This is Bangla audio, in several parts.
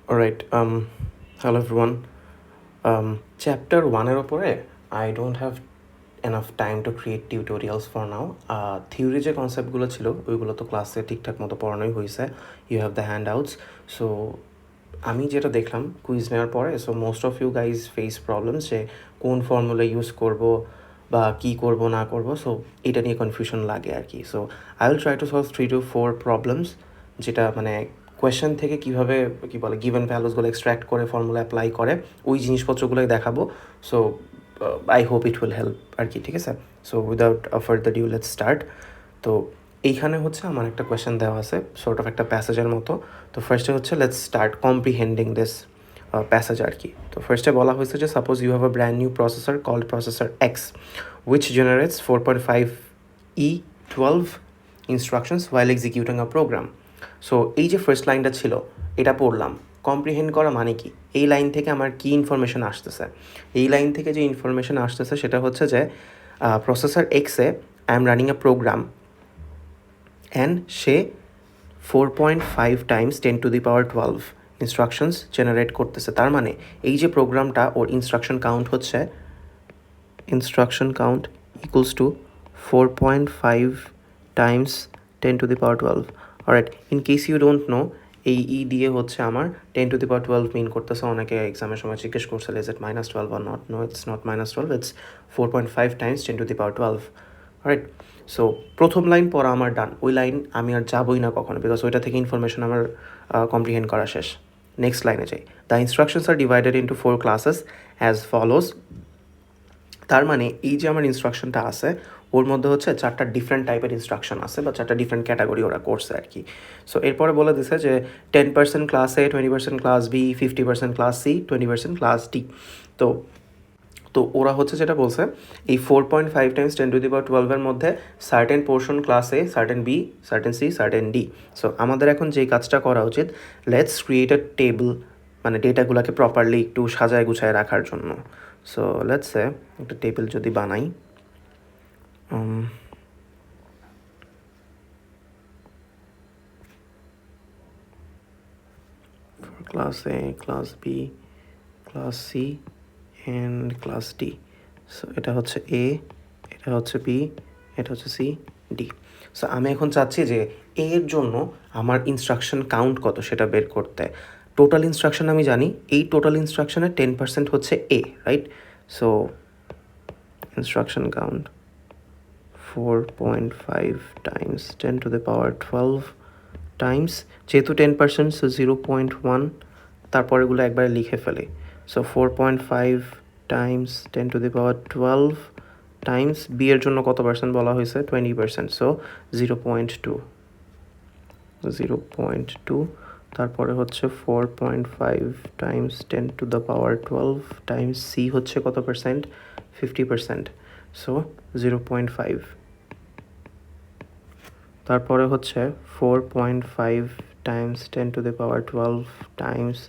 Alright, hello everyone. Chapter 1 এর ওপরে I don't have enough time to create tutorials for now. Theory যে কনসেপ্টগুলো ছিল ওইগুলো তো ক্লাসে ঠিকঠাক মতো পড়ানোই হয়েছে। You have the handouts. So আমি যেটা দেখলাম কুইজ নেওয়ার পরে, so most of you guys face problems যে কোন ফর্মুলা ইউজ করব বা কী করব না করব, সো এটা নিয়ে কনফিউশন লাগে আর কি। So I will try to solve 3 to 4 problems, যেটা মানে কোয়েশ্চেন থেকে কীভাবে কী বলে গিভেন ভ্যালুসগুলো এক্সট্র্যাক্ট করে ফর্মুলা অ্যাপ্লাই করে ওই জিনিসপত্রগুলোই দেখাবো। So I hope it will help আর কি, ঠিক আছে? So without further due let's start. তো এইখানে হচ্ছে আমার একটা কোয়েশ্চেন দেওয়া আছে, সর্ট অফ একটা প্যাসেজের মতো। তো ফার্স্টে হচ্ছে let's start comprehending this passage আর কি। তো ফার্স্টে বলা হয়েছে যে suppose you have a brand new processor called processor X which generates 4.5 E12 instructions while executing a program. So এই যে ফার্স্ট লাইনটা ছিল এটা পড়লাম, কম্প্রিহেন্ড করা মানে কি, এই লাইন থেকে আমার কী ইনফরমেশন আসতেছে? এই লাইন থেকে যে ইনফরমেশন আসতেছে সেটা হচ্ছে যে প্রসেসর এক্সে I am running a program and say 4.5 times 10⁻12 instructions generate করতেছে। তার মানে এই যে প্রোগ্রামটা ওর ইনস্ট্রাকশন কাউন্ট হচ্ছে, instruction count equals to 4.5 times 10⁻12। Alright, in case you don't know, এই ই দিয়ে হচ্ছে আমার 10⁻12 মিন করতেছে। অনেকে এক্সামের সময় জিজ্ঞেস করছিল is it -12 or not? No, it's not -12, it's 4.5 times 10⁻12। Right, so প্রথম লাইন পড়া আমার ডান, ওই লাইন আমি আর যাবই না কখনো, বিকজ ওইটা থেকে ইনফরমেশন আমার কম্প্রিহেন্ড করা শেষ। নেক্সট লাইনে যাই, the instructions are divided into 4 classes as follows. তার মানে এই যে আমার ইনস্ট্রাকশনটা আছে ওর মধ্যে হচ্ছে 4টা ডিফারেন্ট টাইপের ইনস্ট্রাকশন আছে বা 4টা ডিফারেন্ট ক্যাটাগরি ওরা করছে আর কি। সো এরপরে বলে দিছে যে 10% class A, 20% class B, 50% class C, 20% class D. তো তো ওরা হচ্ছে যেটা বলছে এই 4.5 টাইমস 10⁻12 মধ্যে certain portion class A, certain B, certain C, certain D. So আমাদের এখন যেই কাজটা করা উচিত, লেটস ক্রিয়েট আ টেবল, মানে ডেটাগুলোকে প্রপারলি একটু সাজায় গুছায় রাখার জন্য। সো লেটস সে একটা টেবিল যদি বানাই, class A, class B, class C and class D. So এটা হচ্ছে এ, এটা হচ্ছে বি, এটা হচ্ছে সি, ডি। সো আমি এখন চাচ্ছি যে এর জন্য আমার ইনস্ট্রাকশন কাউন্ট কত সেটা বের করতে। টোটাল ইনস্ট্রাকশন আমি জানি, এই টোটাল ইনস্ট্রাকশনের 10% হচ্ছে A, right? So instruction count 4.5 times 10⁻12 times, যেহেতু 10%, সো 0.1, তারপরেগুলো একবারে লিখে ফেলে। সো 4.5 টাইমস 10⁻12 টাইমস বি এর জন্য কত পার্সেন্ট বলা হয়েছে? 20%, সো 0.2, তারপরে হচ্ছে 4.5 টাইমস 10⁻12 টাইমস সি হচ্ছে কত পার্সেন্ট? 50%, সো 0.5। তারপরে হচ্ছে 4.5 টাইমস 10⁻12 টাইমস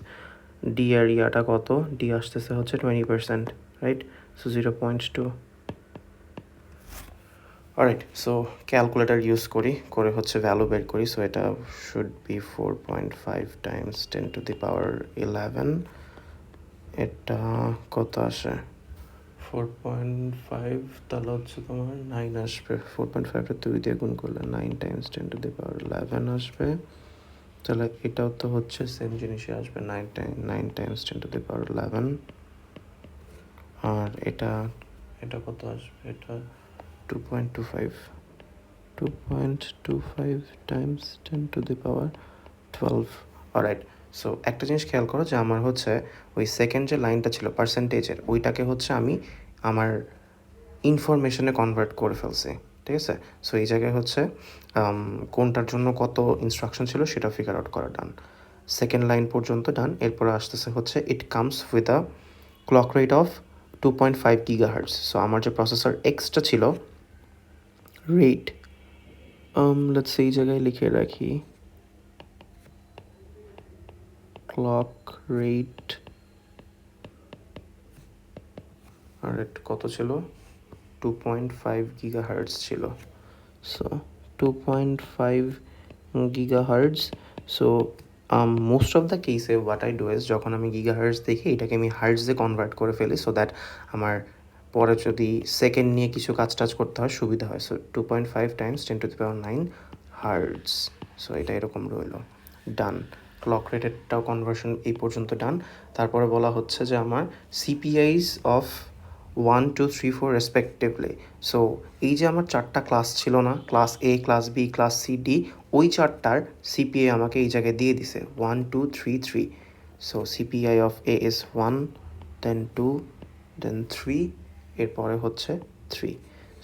ডি এরিয়াটা কত? ডি আসতেছে হচ্ছে 20%, right? So 0.2। Alright, so calculator use করে হচ্ছে ভ্যালু বের করি। সো এটা শুড বি 4.5 টাইমস 10⁻11। এটা কত আসে? 4.5, তাহলে হচ্ছে তোমার 9 আসবে। 4.5টা 2 দিয়ে গুণ করলে 9 টাইমস 10⁻11 আসবে। তাহলে এটাও তো হচ্ছে সেম জিনিসই আসবে, 9 টাইমস 10⁻11। আর এটা কত আসবে? এটা 2.25 টাইমস 10⁻12। অলরাইট, সো একটা জিনিস খেয়াল করো যে আমার হচ্ছে ওই সেকেন্ড যে লাইনটা ছিল পার্সেন্টেজের, ওইটাকে হচ্ছে আমি আমার ইনফরমেশনে কনভার্ট করে ফেলছি, ঠিক আছে? সো এই জায়গায় হচ্ছে কোনটার জন্য কত ইনস্ট্রাকশন ছিল সেটা ফিগার আউট করা ডান। সেকেন্ড লাইন পর্যন্ত ডান। এরপরে আসতেছে হচ্ছে it comes with a clock rate of 2.5 GHz। So আমার যে প্রসেসর এক্সটা ছিল রেট, লেটস এই জায়গায় লিখে রাখি ক্লক রেট, আর কত ছিল? 2.5 GHz ছিল। So 2.5 GHz। So most of the কেসে হোয়াট আই ডু ইজ যখন আমি গিগাহার্টজ দেখি এটাকে আমি হার্টজে কনভার্ট করে ফেলি সো দ্যাট আমার পরে যদি সেকেন্ড নিয়ে কিছু কাজ টাজ করতে হয় সুবিধা হয়। So 2.5 Times 10⁹ hertz. সো এটা এরকম রইল, ডান। ক্লক রেটেডটাও কনভার্সন এই পর্যন্ত ডান। তারপরে বলা হচ্ছে যে আমার সিপিআইস অফ 1 2 3 4 রেসপেক্টিভলি। সো এই যে আমার চারটা ক্লাস ছিল না, class A, class B, class C, D, ওই চারটার সিপিআই আমাকে এই জায়গায় দিয়ে দিছে 1 2 3 3। So CPI of A is 1, দেন 2, দেন 3, এরপরে হচ্ছে 3।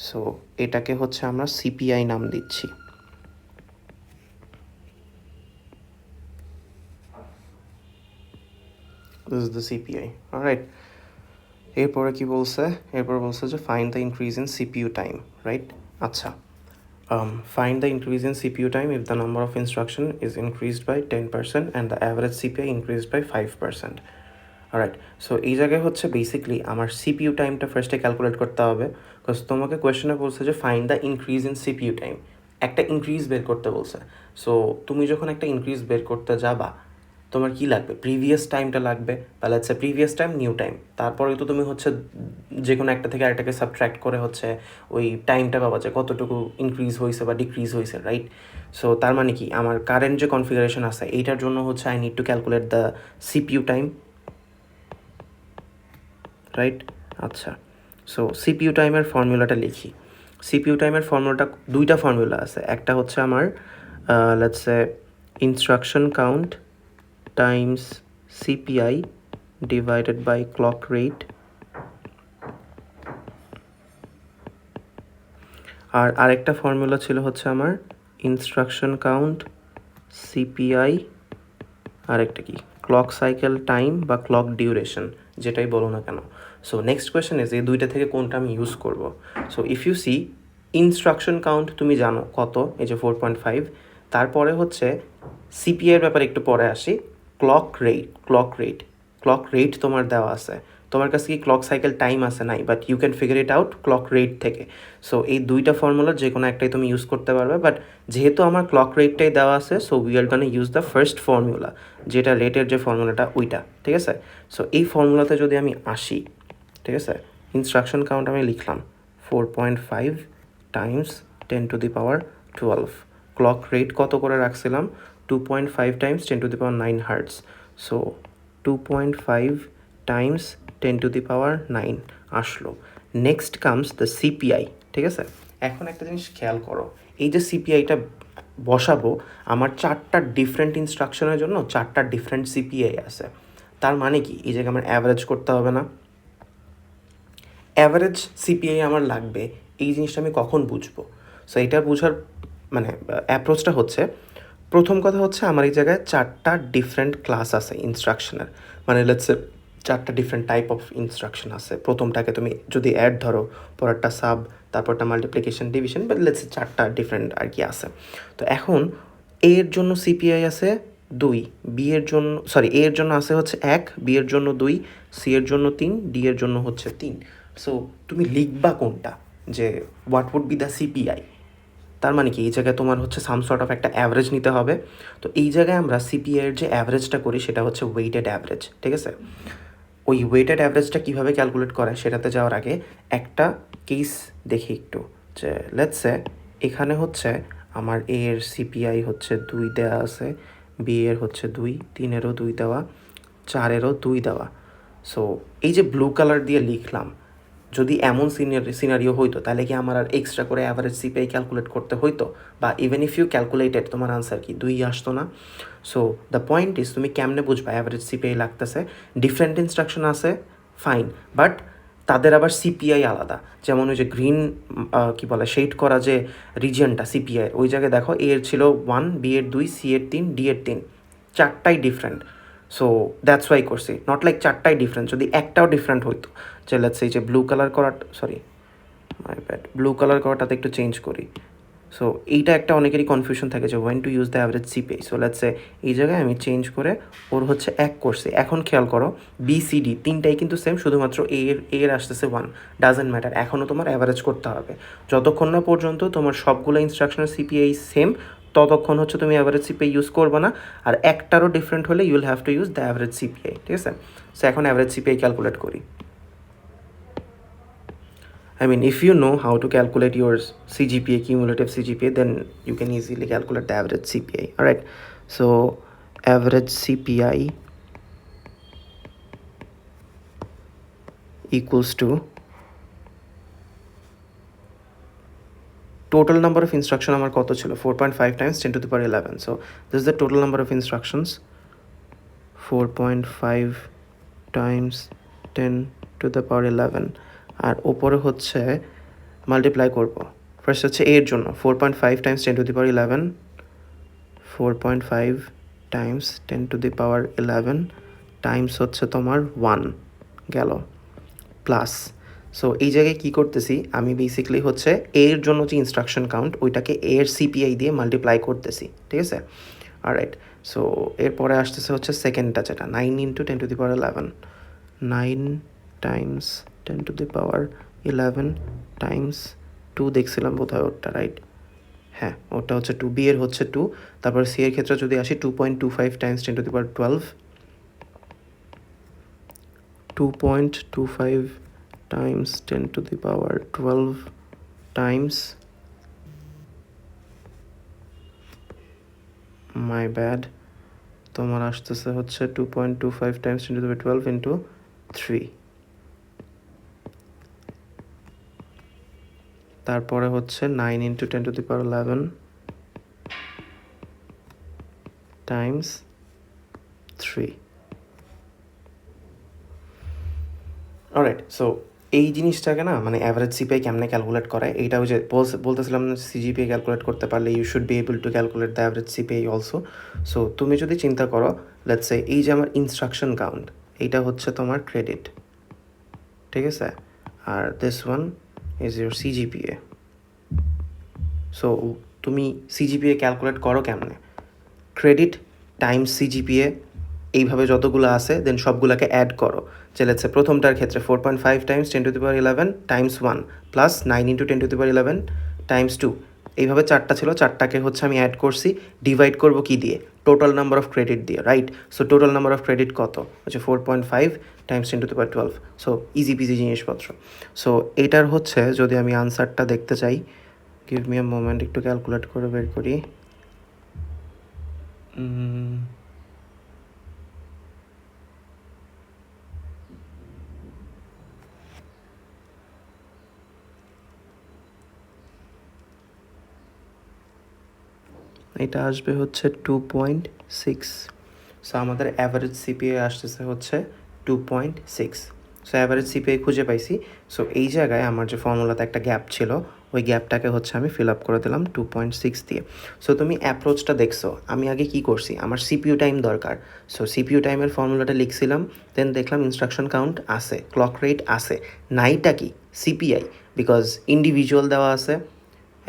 সো এটাকে হচ্ছে আমরা সিপিআই নাম দিচ্ছি। This is the CPI, alright. এরপরে কি বলছে? এরপর বলছে যে find the increase in CPU time, right? আচ্ছা, find the increase in CPU time if the number of instruction is increased by 10% and the average CPI increased by 5%. Alright, so এই জায়গায় হচ্ছে বেসিকলি আমার সিপিইউ টাইমটা ফার্স্টে ক্যালকুলেট করতে হবে, বিকজ তোমাকে কোয়েশ্চেনে বলছে যে find the increase in CPU time, একটা ইনক্রিজ বের করতে বলছে। সো তুমি যখন একটা ইনক্রিজ বের করতে যাবা তোমার কি লাগবে? প্রিভিয়াস টাইমটা লাগবে, তাহলে হচ্ছে প্রিভিয়াস টাইম নিউ টাইম, তারপরে তো তুমি হচ্ছে যে কোনো একটা থেকে আরেকটাকে সাবট্র্যাক্ট করে হচ্ছে ওই টাইমটা পাবা যে কতটুকু ইনক্রিজ হয়েছে বা ডিক্রিজ হয়েছে, রাইট? সো তার মানে কি আমার কারেন্ট যে কনফিগারেশন আছে এইটার জন্য হচ্ছে I need to calculate the CPU time, right? আচ্ছা, সো সিপিইউ টাইমের ফর্মুলাটা লিখি। সিপিইউ টাইমের ফর্মুলাটা দুইটা ফর্মুলা আছে, একটা হচ্ছে আমার let's say instruction count times CPI divided by clock rate, আর আরেকটা ফর্মুলা ছিল হচ্ছে আমার ইনস্ট্রাকশন কাউন্ট সিপিআই, আরেকটা কি ক্লক সাইকেল টাইম বা ক্লক ডিউরেশন, যেটাই বলো না কেন। সো নেক্সট কোয়েশ্চেন ইজ এই দুইটা থেকে কোনটা আমি ইউজ করব। So if you see instruction count তুমি জানো কত, এই যে 4.5, তারপরে হচ্ছে সিপিআইয়ের ব্যাপারে একটু পরে আসি। ক্লক রেট তোমার দেওয়া আছে, তোমার কাছে কি ক্লক সাইকেল টাইম আছে? নাই, but you can figure it out clock rate থেকে। সো এই দুইটা ফর্মুলার যে কোনো একটাই তুমি ইউজ করতে পারবে, বাট যেহেতু আমার ক্লক রেটটাই দেওয়া আছে so we are gonna use the first formula, যেটা রেটের যে ফর্মুলাটা ওইটা, ঠিক আছে? সো এই ফর্মুলাতে যদি আমি আসি, ঠিক আছে, ইনস্ট্রাকশন কাউন্ট আমি লিখলাম 4.5 টাইমস 10⁻12, ক্লক রেট কত করে রাখছিলাম 2.5 টাইমস 10⁹ হার্টস। সো 2.5 টাইমস 10⁹ আসলো। নেক্সট কামস দ্য সিপিআই, ঠিক আছে? এখন একটা জিনিস খেয়াল করো, এই যে সিপিআইটা বসাবো আমার চারটা ডিফারেন্ট ইনস্ট্রাকশনের জন্য চারটা ডিফারেন্ট সিপিআই আছে। তার মানে কি এই জায়গায় আমার অ্যাভারেজ করতে হবে না? অ্যাভারেজ সিপিআই আমার লাগবে, এই জিনিসটা আমি কখন বুঝবো? সো এটা বোঝার মানে অ্যাপ্রোচটা হচ্ছে, প্রথম কথা হচ্ছে আমার এই জায়গায় চারটা ডিফারেন্ট ক্লাস আছে ইনস্ট্রাকশনের, মানে লেটস সে চারটা ডিফারেন্ট টাইপ অফ ইনস্ট্রাকশন আছে। প্রথমটাকে তুমি যদি অ্যাড ধরো, পরেরটা সাব, তারপরটা multiplication division, but let's say চারটা ডিফারেন্ট আর কি আছে। তো এখন এ এর জন্য সিপিআই আছে 2, বি এর জন্য এ এর জন্য আছে হচ্ছে 1, বি এর জন্য 2, সি এর জন্য 3, ডি এর জন্য হচ্ছে 3। সো তুমি লিখবা কোনটা যে what would be the CPI? তার মানে কি এই জায়গায় তোমার হচ্ছে সাম সর্ট অফ একটা অ্যাভারেজ নিতে হবে। তো এই জায়গায় আমরা সিপিআই এর যে অ্যাভারেজটা করি সেটা হচ্ছে ওয়েটেড অ্যাভারেজ, ঠিক আছে? ওই ওয়েটেড অ্যাভারেজটা কীভাবে ক্যালকুলেট করে সেটাতে যাওয়ার আগে একটা কেস দেখি একটু, যে লেটস সে এখানে হচ্ছে আমার এ এর সিপিআই হচ্ছে 2 দেওয়া আছে, বি এর হচ্ছে 2, 3-এরও 2 দেওয়া, 4-এরও 2 দেওয়া। সো এই যে ব্লু কালার দিয়ে লিখলাম, যদি এমন সিনারিও হইতো তাহলে কি আমার আর এক্সট্রা করে অ্যাভারেজ সিপিআই ক্যালকুলেট করতে হইতো? বা ইভেন ইফ ইউ ক্যালকুলেটেড তোমার আনসার কি 2 আসতো না? সো দ্য পয়েন্ট ইজ তুমি কেমনে বুঝবা অ্যাভারেজ সিপিআই লাগতেছে? ডিফারেন্ট ইনস্ট্রাকশন আছে, ফাইন, বাট তাদের আবার সিপিআই আলাদা। যেমন ওই যে গ্রিন কী বলে শেড করা যে রিজিয়নটা সিপিআই, ওই জায়গায় দেখো এ এর ছিল 1, বি এর 2, সি এর 3, ডি এর 3, চারটাই ডিফারেন্ট। সো দ্যাটস ওয়াই করছি, নট লাইক চারটাই ডিফারেন্ট। যদি একটাও ডিফারেন্ট হইতো, যে লেটস সে যে ব্লু কালার করাটা, sorry my bad, blue colour করাটাতে একটু চেঞ্জ করি। সো এইটা একটা অনেকেরই কনফিউশন থাকে যে went to use the average CPI. So let's say এই জায়গায় আমি চেঞ্জ করে ওর হচ্ছে 1 করছি। এখন খেয়াল করো বিসিডি তিনটাই কিন্তু সেম, শুধুমাত্র এর আসতেছে 1, ডাজেন্ট ম্যাটার। এখনও তোমার অ্যাভারেজ করতে হবে যতক্ষণ না পর্যন্ত তোমার সবগুলো ইনস্ট্রাকশনের সিপিআই সেম, ততক্ষণ হচ্ছে তুমি অ্যাভারেজ সিপিআই ইউজ করবে না, আর একটারও ডিফারেন্ট হলে you will have to use the average CPI, ঠিক আছে? সো এখন অ্যাভারেজ সিপিআই ক্যালকুলেট করি। I mean, if you know how to calculate your CGPA, cumulative CGPA, then you can easily calculate the average CPI. All right. So, average CPI equals to total number of instruction আমার কত ছিল 4.5 times 10 to the power 11. So, this is the total number of instructions 4.5 times 10 to the power 11. আর ওপরে হচ্ছে মাল্টিপ্লাই করব। ফার্স্ট হচ্ছে এর জন্য 4.5 times 10 to the power 11, 4.5 times 10 to the power 11 Times হচ্ছে তোমার 1 গেল, প্লাস। সো এই জায়গায় কী করতেছি আমি বেসিক্যালি হচ্ছে এর জন্য যে ইনস্ট্রাকশন কাউন্ট ওইটাকে এর সিপিআই দিয়ে মাল্টিপ্লাই করতেছি, ঠিক আছে? অলরাইট। সো এরপরে আসতেছে হচ্ছে সেকেন্ডটা, যেটা 9 into 10 to the power 11, 9 Times 10 to the power 11 Times 2 দেখছিলাম বোধহয় ওটা, রাইট? হ্যাঁ, ওটা হচ্ছে 2, বি এর হচ্ছে 2, তারপর সি এর ক্ষেত্রে যদি আসি 2.25 Times 10 to the power 12, 2.25 Times 10 to the power 12 Times, my bad, তোমার আসতেছে হচ্ছে 2.25 Times 10 to the power 12 into 3, তারপরে হচ্ছে 9 into 10 to the power 11 Times 3। Alright. So এই জিনিসটাকে না মানে অ্যাভারেজ সিপিআই কেমনে ক্যালকুলেট করে, এইটা ওই যে বলতেছিলাম সিজিপিআই ক্যালকুলেট করতে পারলে you should be able to calculate the average CPI also. So তুমি যদি চিন্তা করো, লেটস সে এই যে আমার ইনস্ট্রাকশন কাউন্ট, এইটা হচ্ছে তোমার ক্রেডিট, ঠিক আছে? আর this one is your CGPA. So তুমি সিজিপিএ ক্যালকুলেট করো কেমনে? ক্রেডিট টাইমস সিজিপিএ, এইভাবে যতগুলো আছে দেন সবগুলোকে অ্যাড করো। যে লেটস সে প্রথমটার ক্ষেত্রে 4.5 times 10 to the power 11 Times 1 plus 9 into 10 to the power 11 Times 2, এইভাবে চারটা ছিল, চারটাকে হচ্ছে আমি অ্যাড করছি, ডিভাইড করব কি দিয়ে? টোটাল নাম্বার অফ ক্রেডিট দিয়ে, right? So total number of credit কত হচ্ছে 4.5 times 10 to the power 12। So easy PG জিনিসপত্র। সো এটার হচ্ছে যদি আমি আনসারটা দেখতে চাই, গিভ মি আ মোমেন্ট, একটু ক্যালকুলেট করে বের করি। এটা আসবে হচ্ছে 2.6। সো আমাদের অ্যাভারেজ সিপিআই আসতেছে হচ্ছে 2.6। সো অ্যাভারেজ সিপিআই খুঁজে পাইছি। সো এই জায়গায় আমার যে ফর্মুলাতে একটা গ্যাপ ছিল, ওই গ্যাপটাকে হচ্ছে আমি ফিল আপ করে দিলাম 2.6 দিয়ে। সো তুমি অ্যাপ্রোচটা দেখছো, আমি আগে কি করছি, আমার সিপিইউ টাইম দরকার। সো সিপিইউ টাইমের ফর্মুলাটা লিখছিলাম, দেন দেখলাম ইনস্ট্রাকশন কাউন্ট আছে, ক্লক রেট আছে, নাইটা কি সিপিআই, বিকজ ইন্ডিভিজুয়াল দেওয়া আছে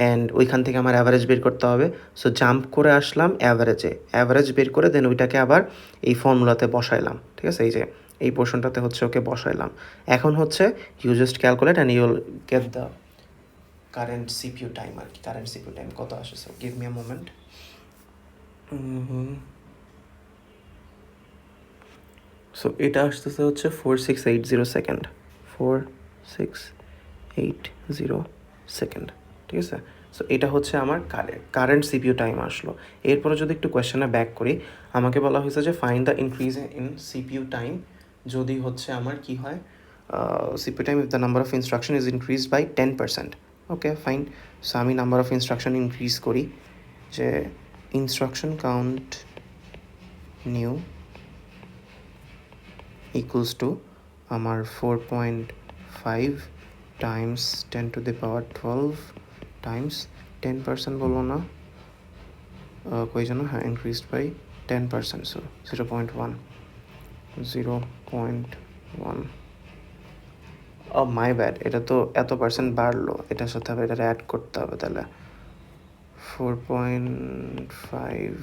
অ্যান্ড ওইখান থেকে আমার অ্যাভারেজ বের করতে হবে। সো জাম্প করে আসলাম অ্যাভারেজে, অ্যাভারেজ বের করে দেন ওইটাকে আবার এই ফর্মুলাতে বসাইলাম, ঠিক আছে? এই যে এই পোর্শনটাতে হচ্ছে ওকে বসাইলাম। এখন হচ্ছে you just calculate and you'll get the current CPU time, আর কি কারেন্ট সিপিইউ টাইম কত আসে। So give me a moment. So এটা আসতেছে হচ্ছে 4680 সেকেন্ড, 4680 সেকেন্ড, ঠিক আছে? সো এটা হচ্ছে আমার কারেন্ট সিপিইউ টাইম আসলো। এরপরে যদি একটু কোয়েশ্চেনে ব্যাক করি, আমাকে বলা হয়েছে যে find the increase in CPU time যদি হচ্ছে আমার কি হয়, CPU time if the number of instruction is increase by 10%। Okay fine. So আমি নাম্বার অফ ইনস্ট্রাকশন ইনক্রিজ করি, যে instruction count new equals to আমার 4.5 times 10 to the power 12 times 10% বলবো না, কই জন্য, হ্যাঁ increased by 10%, so 0.1, 0.1। Oh my bad, এটা তো এত পার্সেন্ট বাড়লো, এটার সাথে আবার এটা অ্যাড করতে হবে, তাহলে 4.5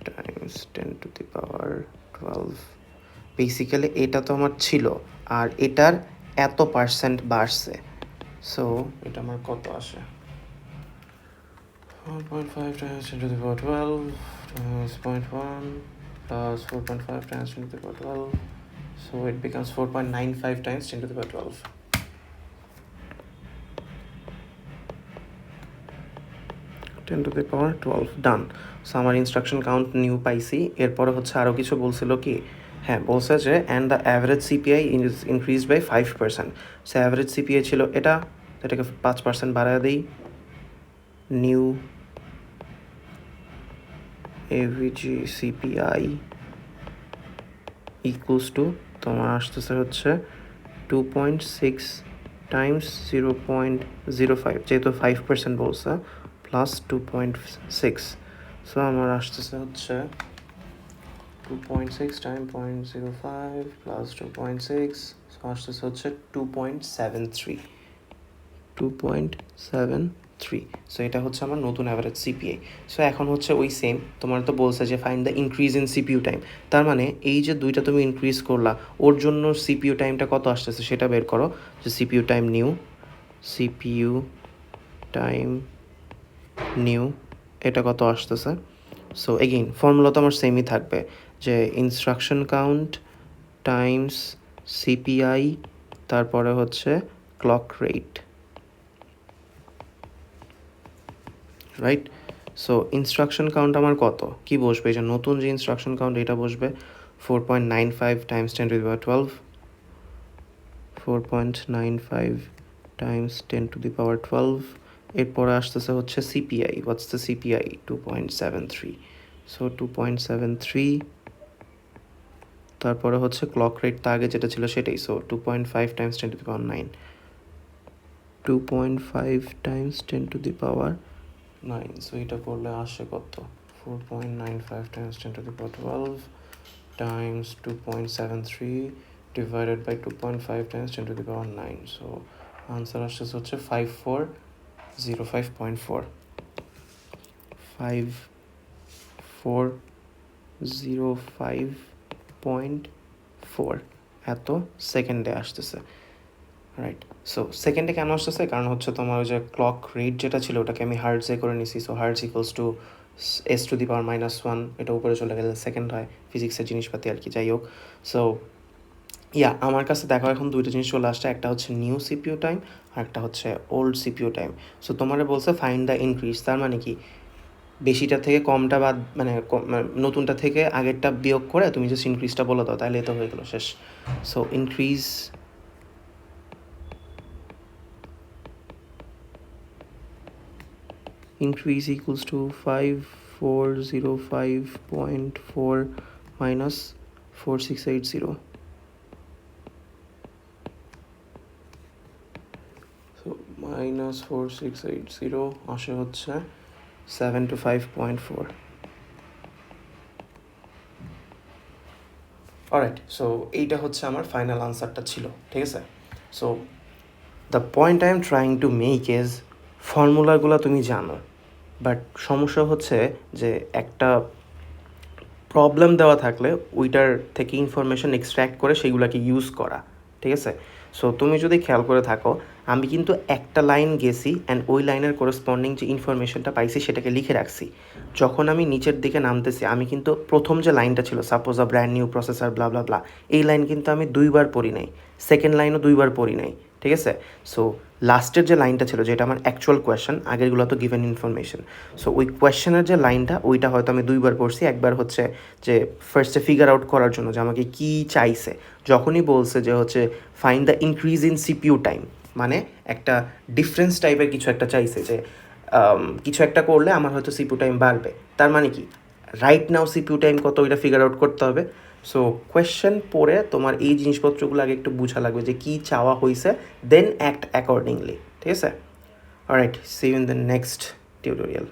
times 10 to the power 12। Basically এটা তো আমার ছিল, আর এটার এত পার্সেন্ট বাড়ছে। সো এটা আমার কত আসে, 4.5 times 10 to the power 12 times 0.1 plus 4.5 times 10 to the power 12. So it becomes 4.95 times 10 to the power 12. Ten two the power 12 done. So আমার ইনস্ট্রাকশন কাউন্ট নিউ পাইছি। এরপরে হচ্ছে আরও কিছু বলছিল কি, হ্যাঁ বলছে যে and the average CPI is increase by 5%। So average CPI ছিল এটাকে 5% বাড়ায় দিই। New AVG CPI equals to তোমার আসতেছে হচ্ছে 2.6 টাইমস 0.05, যেহেতু 5% বলছে, প্লাস 2.6। সো আমার আসতেছে হচ্ছে 2.6 টাইম 0.05 প্লাস 2.6, সো আসতেছে হচ্ছে 2.73। সো এটা হচ্ছে আমার নতুন অ্যাভারেজ সিপিআই। সো এখন হচ্ছে ওই সেম, তোমার তো বলছে যে find the increase in CPU time. তার মানে এই যে দুইটা তুমি ইনক্রিজ করলা, ওর জন্য সিপিইউ টাইমটা কত আসতেছে সেটা বের করো। যে সিপিইউ টাইম নিউ এটা কত আসতেছে। সো এগেইন ফর্মুলা তো আমার সেমই থাকবে, যে ইনস্ট্রাকশন কাউন্ট টাইমস সিপিআই, তারপরে হচ্ছে clock rate, right. So instruction count আমার কত, কি বসবে, এই যে নতুন যে ইনস্ট্রাকশন কাউন্ট এটা বসবে 4.95 times 10 to the power 12, 4.95 times 10 to the power 12। এরপরে আসতেছে হচ্ছে CPI, what's the CPI, 2.73। So 2.73, তারপরে হচ্ছে ক্লক রেট, তা আগে যেটা ছিল সেটাই। So 2.5 times 10 to the power 9, 2.5 times 10 to the power 9। So এটা করলে আসে কত, 4.95 times 10 to the power 12 times 2.73 divided by 2.5 times 10 to the power 9। So answer আসছে হচ্ছে 5405.4, 5405.4 এত সেকেন্ডে আসতেছে, রাইট। সো সেকেন্ডে কেন আসতেছে, কারণ হচ্ছে তোমার ওই যে ক্লক রেট যেটা ছিল ওটাকে আমি হার্টসে করে নিছি। So hertz equals to s to the power -1, এটা উপরে চলে গেলে সেকেন্ড হয়, ফিজিক্সের জিনিসপাতি আর কি, যাই হোক। সো আমার কাছে দেখো এখন দুইটা জিনিস চলে আসছে, একটা হচ্ছে নিউ সিপিইউ টাইম আর একটা হচ্ছে ওল্ড সিপিইউ টাইম। সো তোমার বলছে ফাইন্ড দ্য ইনক্রিজ, তার মানে কি বেশিটা থেকে কমটা বাদ, মানে নতুনটা থেকে আগেরটা বিয়োগ করে তুমি জাস্ট ইনক্রিজটা বলে দাও, তাহলে তো হয়ে গেল শেষ। So increase equals to 5405.4 minus 4680. So minus 4680 আসে হচ্ছে 725.4. অলরাইট, সো এইটা হচ্ছে আমার ফাইনাল আনসারটা ছিল, ঠিক আছে। So the point I am trying to make is, ফর্মুলাগুলো তুমি জানো, বাট সমস্যা হচ্ছে যে একটা প্রবলেম দেওয়া থাকলে ওইটার থেকে ইনফরমেশন এক্সট্র্যাক্ট করে সেইগুলোকে ইউজ করা, ঠিক আছে। সো তুমি যদি খেয়াল করে থাকো, আমি কিন্তু একটা লাইন গেছি অ্যান্ড ওই লাইনের করেসপন্ডিং যে ইনফরমেশনটা পাইছি সেটাকে লিখে রাখছি। যখন আমি নিচের দিকে নামতেছি, আমি কিন্তু প্রথম যে লাইনটা ছিল, suppose a brand new processor blah blah blah, এই লাইন কিন্তু আমি 2বার পড়ি নাই, সেকেন্ড লাইনও 2বার পড়ি নাই, ঠিক আছে। সো লাস্টের যে লাইনটা ছিল, যেটা আমার অ্যাকচুয়াল কোয়েশ্চেন, আগেরগুলো তো গিভেন ইনফরমেশন। সো ওই কোয়েশ্চেনের যে লাইনটা, ওইটা হয়তো আমি 2বার পড়ছি। একবার হচ্ছে যে ফার্স্টে ফিগার আউট করার জন্য যে আমাকে কী চাইছে, যখনই বলছে যে হচ্ছে find the increase in CPU time, মানে একটা ডিফারেন্স টাইপের কিছু একটা চাইছে, যে কিছু একটা করলে আমার হয়তো সিপিইউ টাইম বাড়বে। তার মানে কি রাইট নাও সিপিইউ টাইম কত, ওইটা ফিগার আউট করতে হবে। সো কোয়েশ্চেন পড়ে তোমার এই জিনিসপত্রগুলো আগে একটু বোঝা লাগবে যে কী চাওয়া হয়েছে, দেন অ্যাক্ট অ্যাকর্ডিংলি, ঠিক আছে। Alright, see you in the next tutorial.